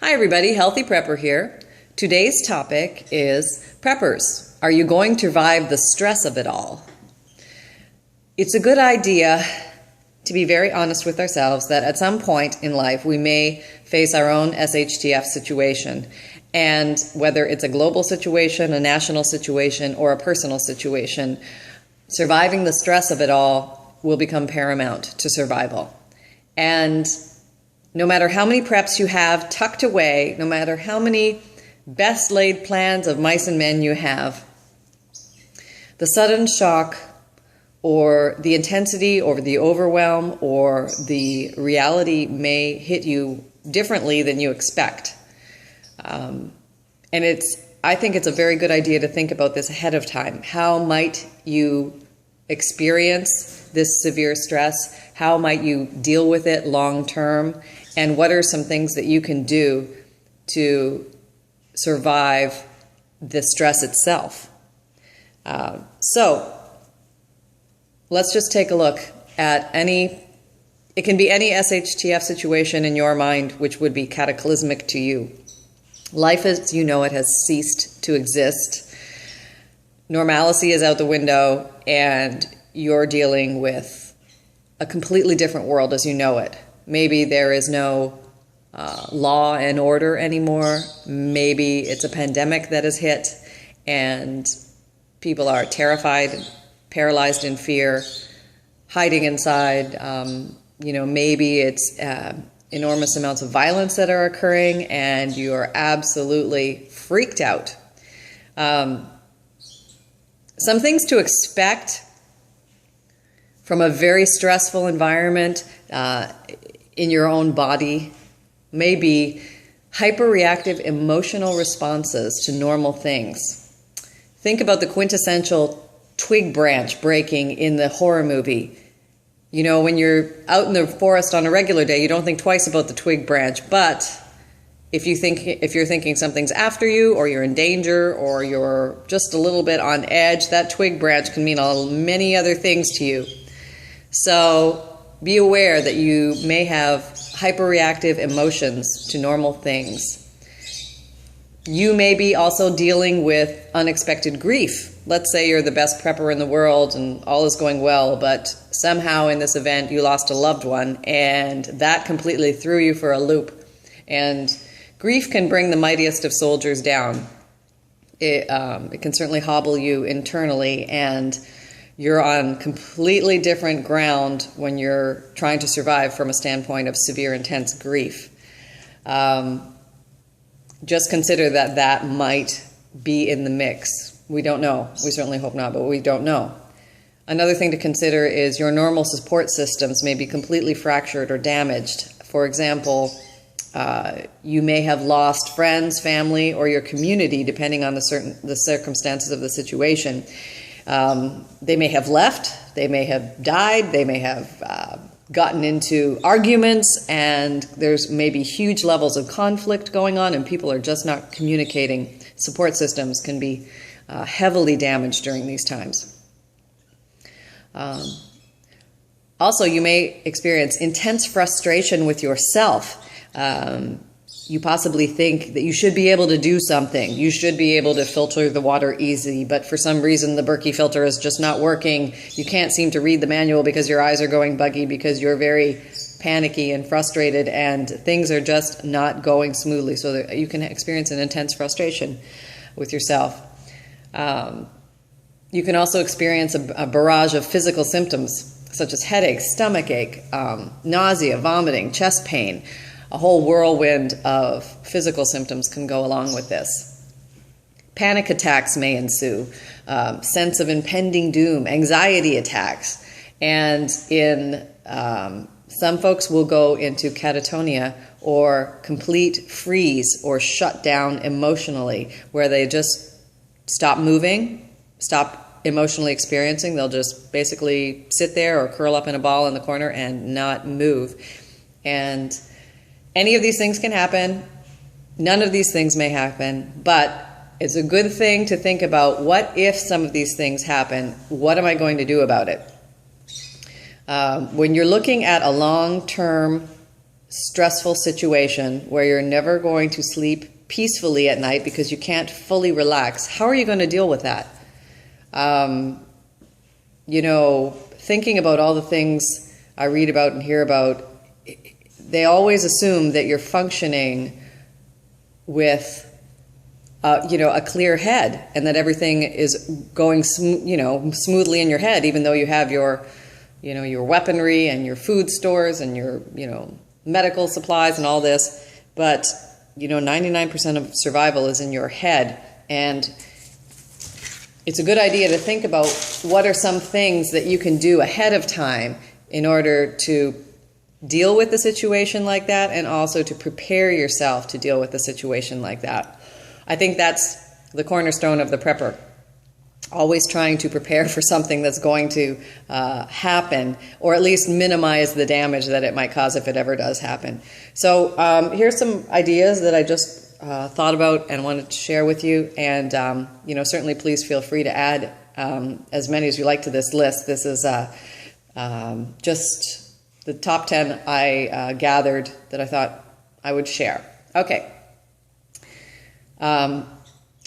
Hi everybody, Healthy Prepper here. Today's topic is preppers. Are you going to survive the stress of it all? It's a good idea to be very honest with ourselves that at some point in life we may face our own SHTF situation. And whether it's a global situation, a national situation, or a personal situation, surviving the stress of it all will become paramount to survival. And no matter how many preps you have tucked away, no matter how many best laid plans of mice and men you have, the sudden shock or the intensity or the overwhelm or the reality may hit you differently than you expect. And I think it's a very good idea to think about this ahead of time. How might you experience this severe stress? How might you deal with it long term? And what are some things that you can do to survive the stress itself? So let's just take a look at it can be any SHTF situation in your mind which would be cataclysmic to you. Life as you know it has ceased to exist. Normalcy is out the window and you're dealing with a completely different world as you know it. Maybe there is no law and order anymore. Maybe it's a pandemic that has hit and people are terrified, paralyzed in fear, hiding inside. Maybe it's enormous amounts of violence that are occurring and you are absolutely freaked out. Some things to expect from a very stressful environment in your own body may be hyper-reactive emotional responses to normal things. Think about the quintessential twig branch breaking in the horror movie. You know, when you're out in the forest on a regular day, you don't think twice about the twig branch, but if you're thinking something's after you, or you're in danger, or you're just a little bit on edge, that twig branch can mean many other things to you. So be aware that you may have hyperreactive emotions to normal things. You may be also dealing with unexpected grief. Let's say you're the best prepper in the world and all is going well, but somehow in this event you lost a loved one and that completely threw you for a loop. And grief can bring the mightiest of soldiers down. It can certainly hobble you internally, and you're on completely different ground when you're trying to survive from a standpoint of severe, intense grief. Just consider that might be in the mix. We don't know. We certainly hope not, but we don't know. Another thing to consider is your normal support systems may be completely fractured or damaged. For example, you may have lost friends, family, or your community, depending on the circumstances of the situation. They may have left, they may have died, they may have gotten into arguments, and there's maybe huge levels of conflict going on and people are just not communicating. Support systems can be heavily damaged during these times. Also, you may experience intense frustration with yourself. You possibly think that you should be able to do something. You should be able to filter the water easy, but for some reason the Berkey filter is just not working. You can't seem to read the manual because your eyes are going buggy, because you're very panicky and frustrated and things are just not going smoothly, so that you can experience an intense frustration with yourself. You can also experience a barrage of physical symptoms such as headache, stomach ache, nausea, vomiting, chest pain. A whole whirlwind of physical symptoms can go along with this. Panic attacks may ensue, sense of impending doom, anxiety attacks, and some folks will go into catatonia or complete freeze or shut down emotionally, where they just stop moving, stop emotionally experiencing. They'll just basically sit there or curl up in a ball in the corner and not move. And any of these things can happen. None of these things may happen, but it's a good thing to think about, what if some of these things happen? What am I going to do about it? When you're looking at a long-term stressful situation where you're never going to sleep peacefully at night because you can't fully relax, how are you going to deal with that? You know, thinking about all the things I read about and hear about, they always assume that you're functioning with, you know, a clear head, and that everything is going, smoothly in your head, even though you have your, you know, your weaponry and your food stores and your, you know, medical supplies and all this. But, you know, 99% of survival is in your head, and it's a good idea to think about what are some things that you can do ahead of time in order to deal with the situation like that, and also to prepare yourself to deal with a situation like that. I think that's the cornerstone of the prepper. Always trying to prepare for something that's going to happen, or at least minimize the damage that it might cause if it ever does happen. So here's some ideas that I just thought about and wanted to share with you. And you know, certainly please feel free to add as many as you like to this list. This is just the top 10 I gathered that I thought I would share. Okay.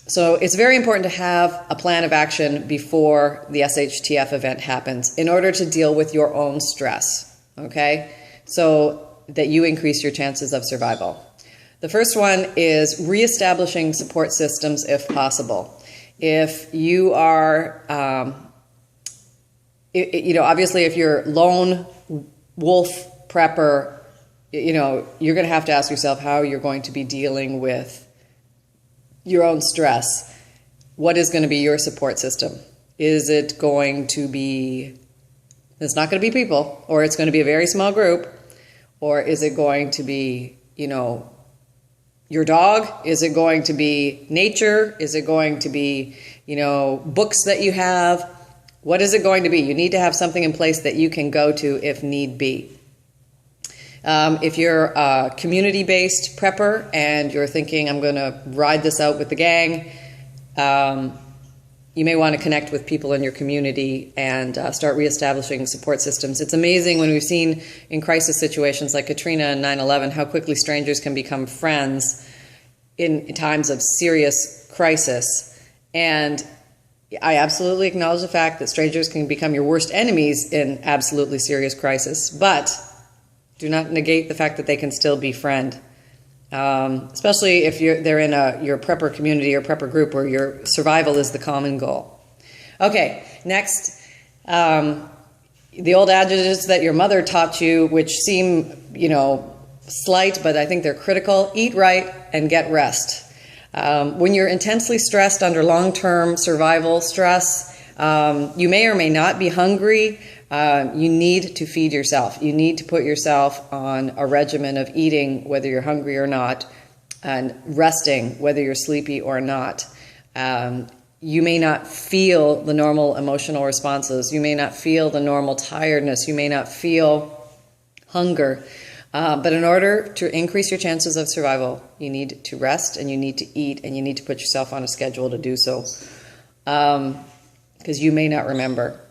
So it's very important to have a plan of action before the SHTF event happens in order to deal with your own stress, okay? So that you increase your chances of survival. The first one is reestablishing support systems if possible. If you are, you know, obviously if you're lone wolf prepper, you know, you're going to have to ask yourself how you're going to be dealing with your own stress. What is going to be your support system? Is it going to be, it's not going to be people, or it's going to be a very small group, or is it going to be, you know, your dog? Is it going to be nature? Is it going to be, you know, books that you have? What is it going to be? You need to have something in place that you can go to if need be. If you're a community-based prepper and you're thinking, I'm going to ride this out with the gang, you may want to connect with people in your community and start reestablishing support systems. It's amazing when we've seen in crisis situations like Katrina and 9/11 how quickly strangers can become friends in times of serious crisis. And I absolutely acknowledge the fact that strangers can become your worst enemies in absolutely serious crisis, but do not negate the fact that they can still befriend, especially if they're in your prepper community or prepper group where your survival is the common goal. Okay, next, the old adages that your mother taught you, which seem, you know, slight, but I think they're critical. Eat right and get rest. When you're intensely stressed under long-term survival stress, you may or may not be hungry. You need to feed yourself. You need to put yourself on a regimen of eating whether you're hungry or not, and resting whether you're sleepy or not. You may not feel the normal emotional responses. You may not feel the normal tiredness. You may not feel hunger. But in order to increase your chances of survival, you need to rest and you need to eat and you need to put yourself on a schedule to do so, because you may not remember.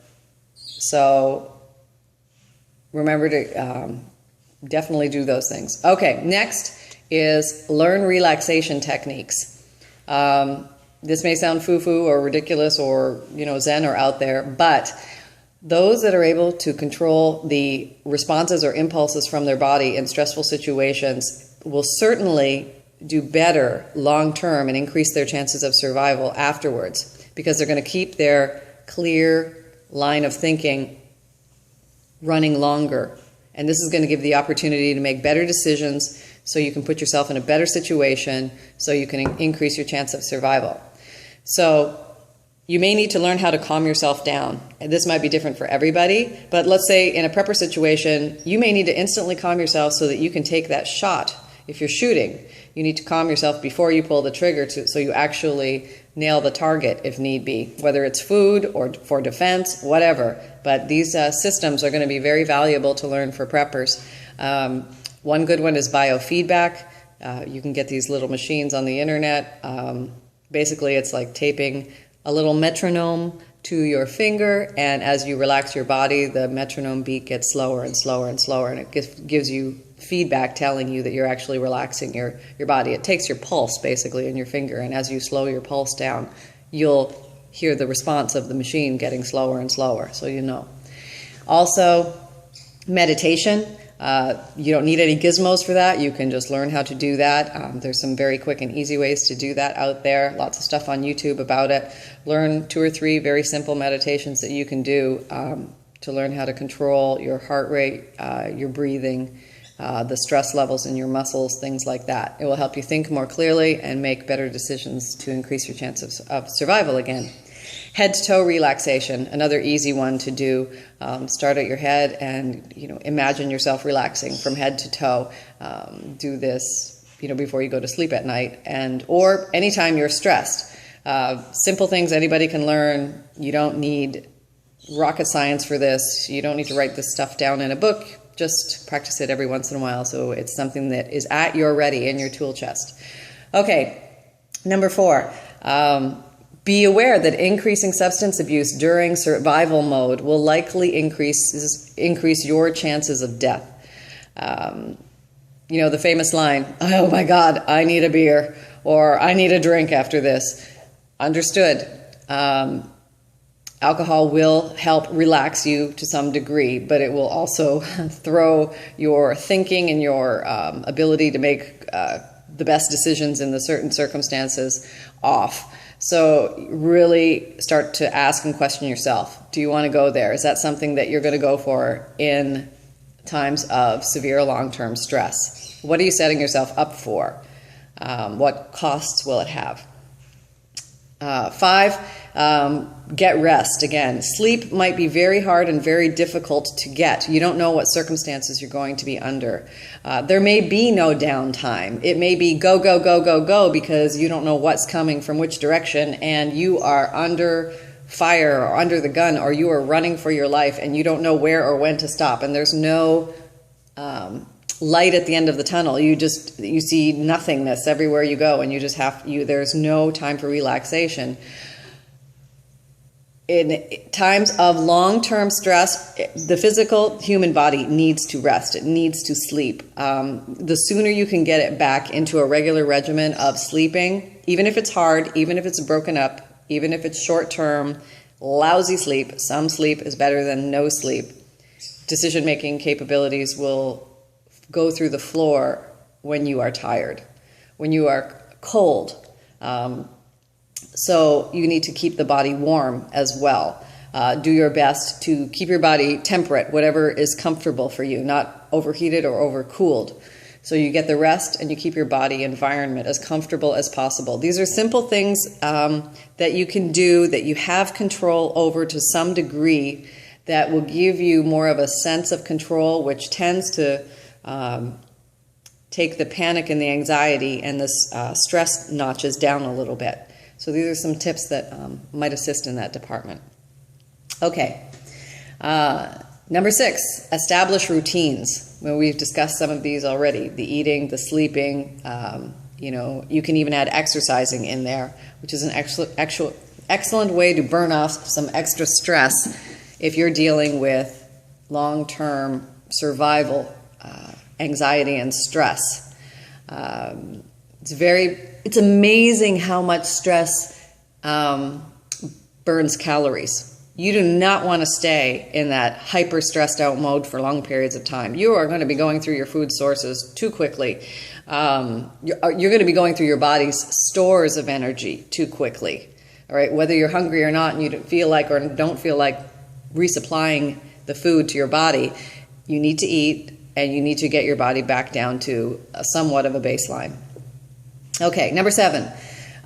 So remember to definitely do those things. Okay, next is learn relaxation techniques. This may sound foo-foo or ridiculous or, you know, zen or out there, but those that are able to control the responses or impulses from their body in stressful situations will certainly do better long-term and increase their chances of survival afterwards, because they're going to keep their clear line of thinking running longer. And this is going to give the opportunity to make better decisions so you can put yourself in a better situation so you can increase your chance of survival. So you may need to learn how to calm yourself down. And this might be different for everybody, but let's say in a prepper situation, you may need to instantly calm yourself so that you can take that shot. If you're shooting, you need to calm yourself before you pull the trigger so you actually nail the target if need be, whether it's food or for defense, whatever. But these systems are going to be very valuable to learn for preppers. One good one is Biofeedback. You can get these little machines on the internet. Basically, it's like taping a little metronome to your finger, and as you relax your body, the metronome beat gets slower and slower and slower, and it gives you feedback telling you that you're actually relaxing your body. It takes your pulse basically in your finger, and as you slow your pulse down, you'll hear the response of the machine getting slower and slower, so you know. Also, meditation. You don't need any gizmos for that. You can just learn how to do that. There's some very quick and easy ways to do that out there. Lots of stuff on YouTube about it. Learn 2 or 3 very simple meditations that you can do to learn how to control your heart rate, your breathing, the stress levels in your muscles, things like that. It will help you think more clearly and make better decisions to increase your chances of survival again. Head to toe relaxation, another easy one to do. Start at your head and imagine yourself relaxing from head to toe. Do this before you go to sleep at night or anytime you're stressed. Simple things anybody can learn. You don't need rocket science for this. You don't need to write this stuff down in a book. Just practice it every once in a while so it's something that is at your ready in your tool chest. Okay, number 4. Be aware that increasing substance abuse during survival mode will likely increase your chances of death. The famous line, "Oh my God, I need a beer," or "I need a drink after this." Understood. Alcohol will help relax you to some degree, but it will also throw your thinking and your ability to make the best decisions in the certain circumstances off. So really start to ask and question yourself. Do you want to go there? Is that something that you're going to go for in times of severe long-term stress? What are you setting yourself up for? What costs will it have? 5, get rest. Again, sleep might be very hard and very difficult to get. You don't know what circumstances you're going to be under. There may be no downtime. It may be go, go, go, go, go because you don't know what's coming from which direction and you are under fire or under the gun or you are running for your life and you don't know where or when to stop and there's no light at the end of the tunnel. You see nothingness everywhere you go and there's no time for relaxation. In times of long-term stress, the physical human body needs to rest. It needs to sleep. The sooner you can get it back into a regular regimen of sleeping, even if it's hard, even if it's broken up, even if it's short-term, lousy sleep, some sleep is better than no sleep. Decision-making capabilities will go through the floor when you are tired, when you are cold. So you need to keep the body warm as well. Do your best to keep your body temperate, whatever is comfortable for you, not overheated or overcooled. So you get the rest and you keep your body environment as comfortable as possible. These are simple things that you can do, that you have control over to some degree, that will give you more of a sense of control, which tends to take the panic and the anxiety and the stress notches down a little bit. So these are some tips that might assist in that department. Okay. Number 6, establish routines. Well, we've discussed some of these already. The eating, the sleeping, you can even add exercising in there, which is an excellent way to burn off some extra stress if you're dealing with long-term survival anxiety and stress. It's amazing how much stress burns calories. You do not want to stay in that hyper stressed out mode for long periods of time. You are going to be going through your food sources too quickly. You're going to be going through your body's stores of energy too quickly. All right, whether you're hungry or not and you don't feel like resupplying the food to your body, you need to eat and you need to get your body back down to somewhat of a baseline. Okay, number 7,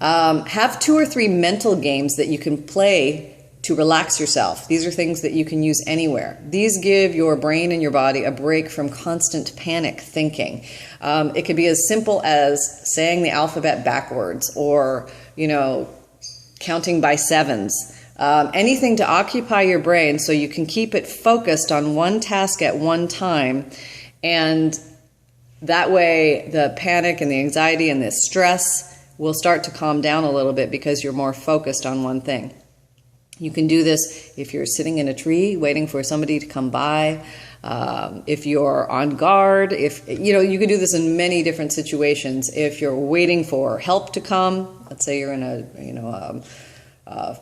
have 2 or 3 mental games that you can play to relax yourself. These are things that you can use anywhere. These give your brain and your body a break from constant panic thinking. It could be as simple as saying the alphabet backwards or, counting by 7s. Anything to occupy your brain so you can keep it focused on one task at one time. And that way the panic and the anxiety and the stress will start to calm down a little bit because you're more focused on one thing. You can do this if you're sitting in a tree waiting for somebody to come by. If you're on guard, if you can do this in many different situations. If you're waiting for help to come, let's say you're in a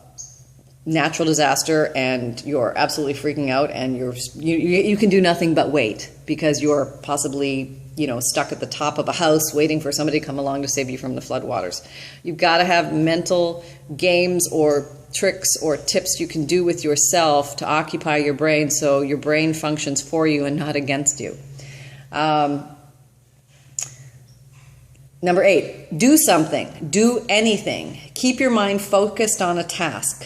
natural disaster and you're absolutely freaking out, and you can do nothing but wait because you're possibly stuck at the top of a house waiting for somebody to come along to save you from the floodwaters. You've got to have mental games or tricks or tips you can do with yourself to occupy your brain so your brain functions for you and not against you. Number 8, do something, do anything. Keep your mind focused on a task.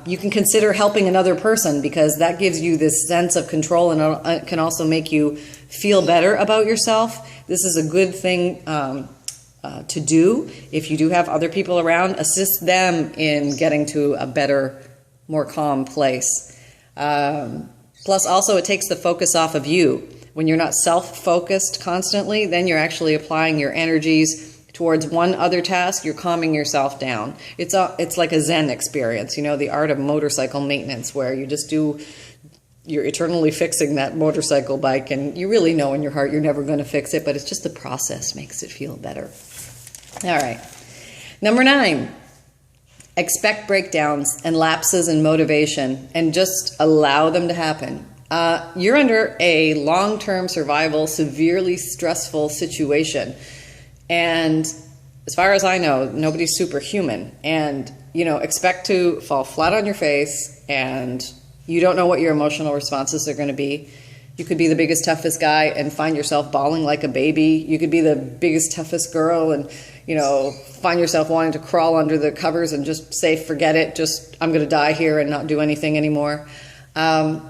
You can consider helping another person because that gives you this sense of control, and it can also make you feel better about yourself. This is a good thing to do. If you do have other people around, assist them in getting to a better, more calm place. Plus, also, it takes the focus off of you. When you're not self-focused constantly, then you're actually applying your energies towards one other task. You're calming yourself down. It's like a Zen experience, the art of motorcycle maintenance, where you're eternally fixing that motorcycle bike, and you really know in your heart you're never going to fix it, but it's just the process makes it feel better. All right. Number 9, expect breakdowns and lapses in motivation and just allow them to happen. You're under a long-term survival, severely stressful situation. And as far as I know, nobody's superhuman. And, expect to fall flat on your face, and you don't know what your emotional responses are going to be. You could be the biggest, toughest guy and find yourself bawling like a baby. You could be the biggest, toughest girl and, find yourself wanting to crawl under the covers and just say, forget it, I'm going to die here and not do anything anymore.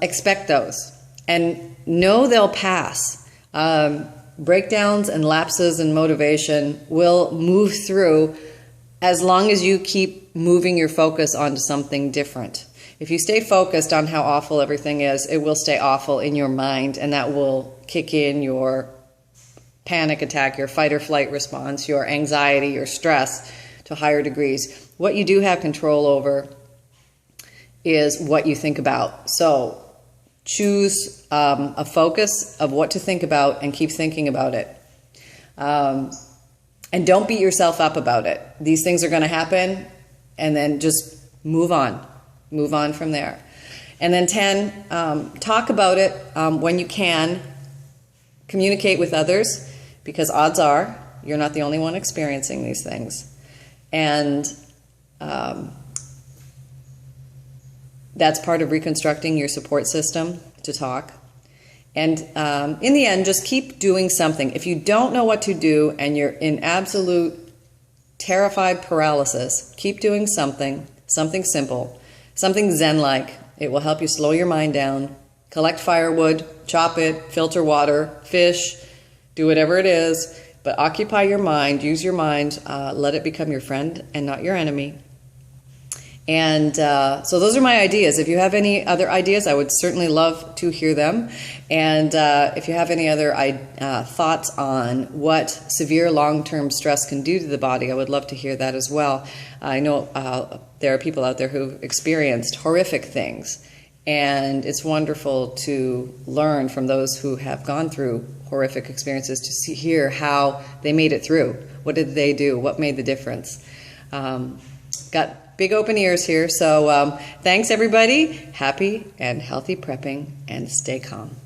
Expect those and know they'll pass. Breakdowns and lapses in motivation will move through as long as you keep moving your focus onto something different. If you stay focused on how awful everything is, it will stay awful in your mind, and that will kick in your panic attack, your fight or flight response, your anxiety, your stress to higher degrees. What you do have control over is what you think about. So choose a focus of what to think about and keep thinking about it. And don't beat yourself up about it. These things are going to happen, and then just move on. Move on from there. And then 10, talk about it when you can. Communicate with others, because odds are you're not the only one experiencing these things. And that's part of reconstructing your support system, to talk. And in the end, just keep doing something. If you don't know what to do and you're in absolute terrified paralysis, keep doing something simple, something Zen-like. It will help you slow your mind down. Collect firewood, chop it, filter water, fish, do whatever it is, but occupy your mind, use your mind, let it become your friend and not your enemy. And so those are my ideas. If you have any other ideas, I would certainly love to hear them. And if you have any other thoughts on what severe long-term stress can do to the body, I would love to hear that as well. I know there are people out there who've experienced horrific things, and it's wonderful to learn from those who have gone through horrific experiences to hear how they made it through. What did they do? What made the difference? Got big open ears here. So thanks, everybody. Happy and healthy prepping, and stay calm.